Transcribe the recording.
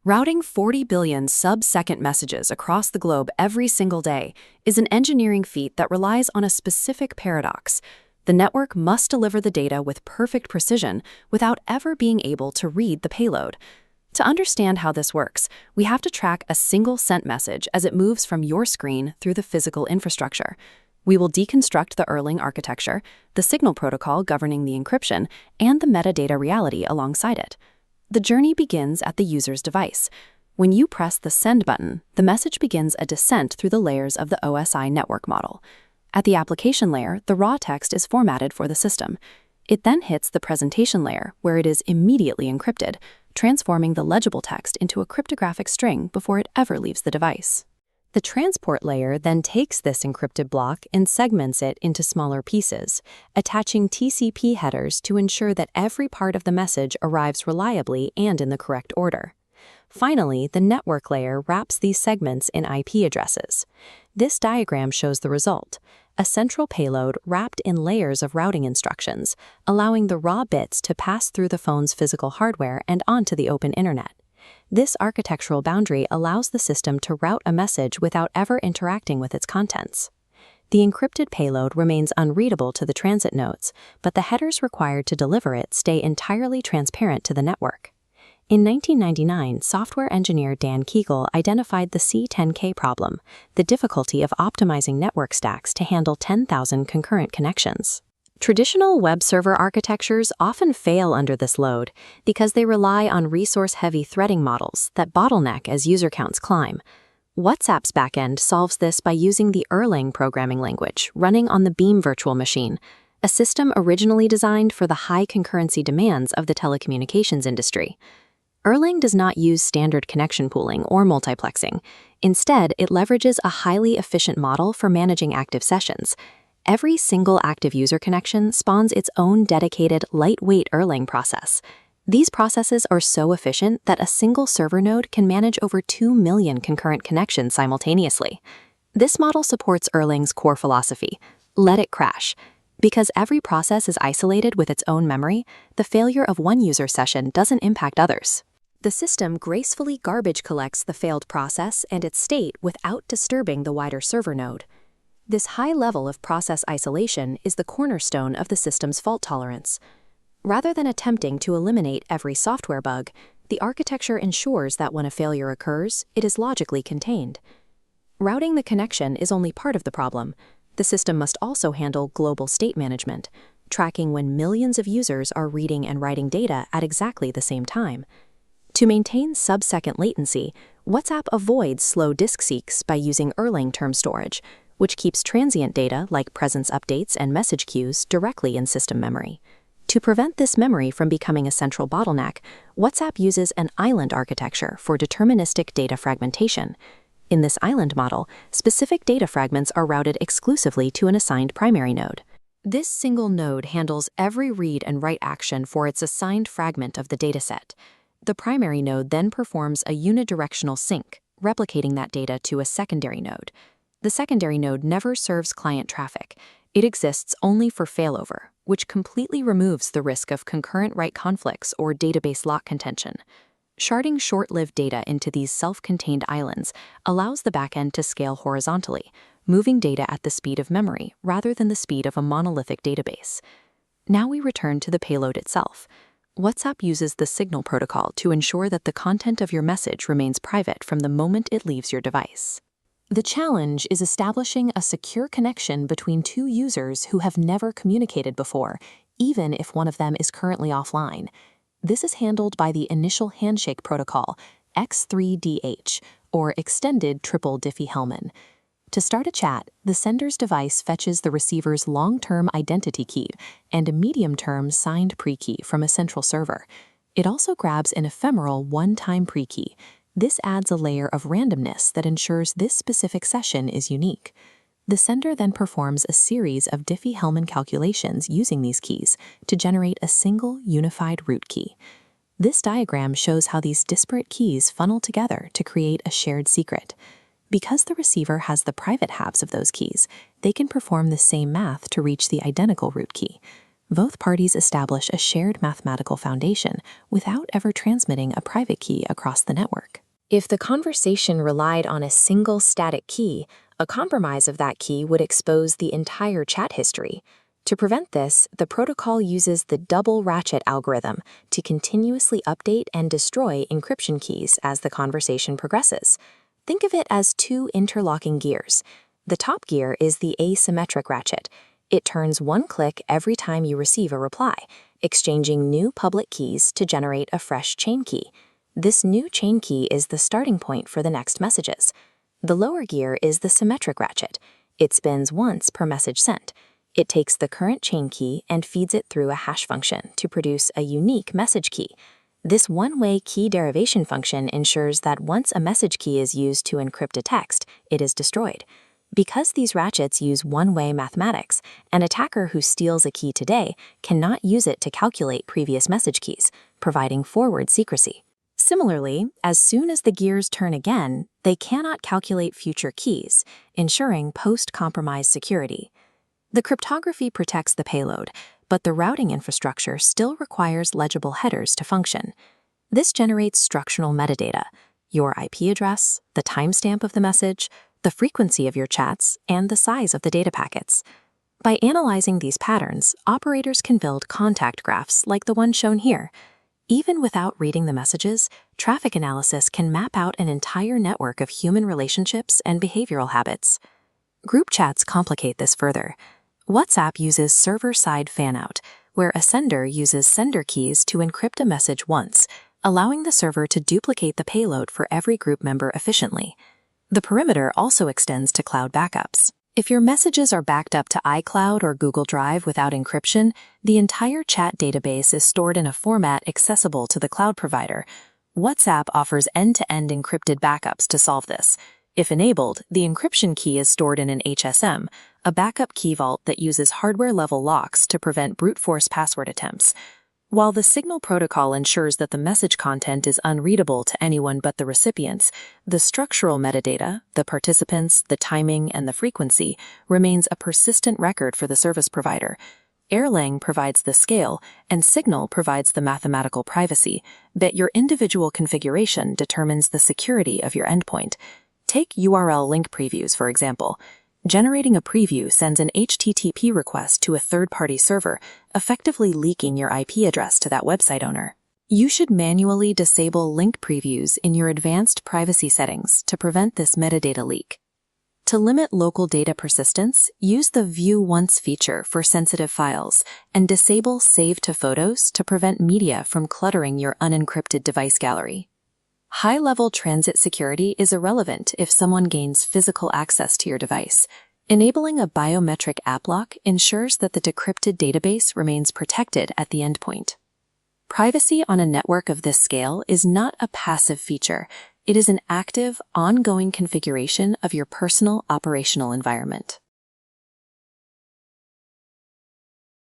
Routing 40 billion sub-second messages across the globe every single day is an engineering feat that relies on a specific paradox. The network must deliver the data with perfect precision without ever being able to read the payload. To understand how this works, we have to track a single sent message as it moves from your screen through the physical infrastructure. We will deconstruct the Erlang architecture, the signal protocol governing the encryption, and the metadata reality alongside it. The journey begins at the user's device. When you press the send button, the message begins a descent through the layers of the OSI network model. At the application layer, the raw text is formatted for the system. It then hits the presentation layer, where it is immediately encrypted, transforming the legible text into a cryptographic string before it ever leaves the device. The transport layer then takes this encrypted block and segments it into smaller pieces, attaching TCP headers to ensure that every part of the message arrives reliably and in the correct order. Finally, the network layer wraps these segments in IP addresses. This diagram shows the result: a central payload wrapped in layers of routing instructions, allowing the raw bits to pass through the phone's physical hardware and onto the open internet. This architectural boundary allows the system to route a message without ever interacting with its contents. The encrypted payload remains unreadable to the transit nodes, but the headers required to deliver it stay entirely transparent to the network. In 1999, software engineer Dan Kegel identified the C10K problem, the difficulty of optimizing network stacks to handle 10,000 concurrent connections. Traditional web server architectures often fail under this load because they rely on resource-heavy threading models that bottleneck as user counts climb. WhatsApp's backend solves this by using the Erlang programming language running on the Beam virtual machine, a system originally designed for the high concurrency demands of the telecommunications industry. Erlang does not use standard connection pooling or multiplexing. Instead, it leverages a highly efficient model for managing active sessions. Every single active user connection spawns its own dedicated, lightweight Erlang process. These processes are so efficient that a single server node can manage over 2 million concurrent connections simultaneously. This model supports Erlang's core philosophy: let it crash. Because every process is isolated with its own memory, the failure of one user session doesn't impact others. The system gracefully garbage collects the failed process and its state without disturbing the wider server node. This high level of process isolation is the cornerstone of the system's fault tolerance. Rather than attempting to eliminate every software bug, the architecture ensures that when a failure occurs, it is logically contained. Routing the connection is only part of the problem. The system must also handle global state management, tracking when millions of users are reading and writing data at exactly the same time. To maintain sub-second latency, WhatsApp avoids slow disk seeks by using Erlang term storage, which keeps transient data like presence updates and message queues directly in system memory. To prevent this memory from becoming a central bottleneck, WhatsApp uses an island architecture for deterministic data fragmentation. In this island model, specific data fragments are routed exclusively to an assigned primary node. This single node handles every read and write action for its assigned fragment of the dataset. The primary node then performs a unidirectional sync, replicating that data to a secondary node. The secondary node never serves client traffic. It exists only for failover, which completely removes the risk of concurrent write conflicts or database lock contention. Sharding short-lived data into these self-contained islands allows the backend to scale horizontally, moving data at the speed of memory rather than the speed of a monolithic database. Now we return to the payload itself. WhatsApp uses the signal protocol to ensure that the content of your message remains private from the moment it leaves your device. The challenge is establishing a secure connection between two users who have never communicated before, even if one of them is currently offline. This is handled by the initial handshake protocol, X3DH, or Extended Triple Diffie-Hellman. To start a chat, the sender's device fetches the receiver's long-term identity key and a medium-term signed pre-key from a central server. It also grabs an ephemeral one-time pre-key. This adds a layer of randomness that ensures this specific session is unique. The sender then performs a series of Diffie-Hellman calculations using these keys to generate a single unified root key. This diagram shows how these disparate keys funnel together to create a shared secret. Because the receiver has the private halves of those keys, they can perform the same math to reach the identical root key. Both parties establish a shared mathematical foundation without ever transmitting a private key across the network. If the conversation relied on a single static key, a compromise of that key would expose the entire chat history. To prevent this, the protocol uses the Double Ratchet Algorithm to continuously update and destroy encryption keys as the conversation progresses. Think of it as two interlocking gears. The top gear is the asymmetric ratchet. It turns one click every time you receive a reply, exchanging new public keys to generate a fresh chain key. This new chain key is the starting point for the next messages. The lower gear is the symmetric ratchet. It spins once per message sent. It takes the current chain key and feeds it through a hash function to produce a unique message key. This one-way key derivation function ensures that once a message key is used to encrypt a text, it is destroyed. Because these ratchets use one-way mathematics, an attacker who steals a key today cannot use it to calculate previous message keys, providing forward secrecy. Similarly, as soon as the gears turn again, they cannot calculate future keys, ensuring post-compromise security. The cryptography protects the payload, but the routing infrastructure still requires legible headers to function. This generates structural metadata: your IP address, the timestamp of the message, the frequency of your chats, and the size of the data packets. By analyzing these patterns, operators can build contact graphs like the one shown here. Even without reading the messages, traffic analysis can map out an entire network of human relationships and behavioral habits. Group chats complicate this further. WhatsApp uses server-side fanout, where a sender uses sender keys to encrypt a message once, allowing the server to duplicate the payload for every group member efficiently. The perimeter also extends to cloud backups. If your messages are backed up to iCloud or Google Drive without encryption, the entire chat database is stored in a format accessible to the cloud provider. WhatsApp offers end-to-end encrypted backups to solve this. If enabled, the encryption key is stored in an HSM, a backup key vault that uses hardware-level locks to prevent brute force password attempts. While the Signal protocol ensures that the message content is unreadable to anyone but the recipients, the structural metadata, the participants, the timing, and the frequency, remains a persistent record for the service provider. Erlang provides the scale, and Signal provides the mathematical privacy, but your individual configuration determines the security of your endpoint. Take URL link previews, for example. Generating a preview sends an HTTP request to a third-party server, effectively leaking your IP address to that website owner. You should manually disable link previews in your advanced privacy settings to prevent this metadata leak. To limit local data persistence, use the View Once feature for sensitive files and disable Save to Photos to prevent media from cluttering your unencrypted device gallery. High-level transit security is irrelevant if someone gains physical access to your device. Enabling a biometric app lock ensures that the decrypted database remains protected at the endpoint. Privacy on a network of this scale is not a passive feature. It is an active, ongoing configuration of your personal operational environment.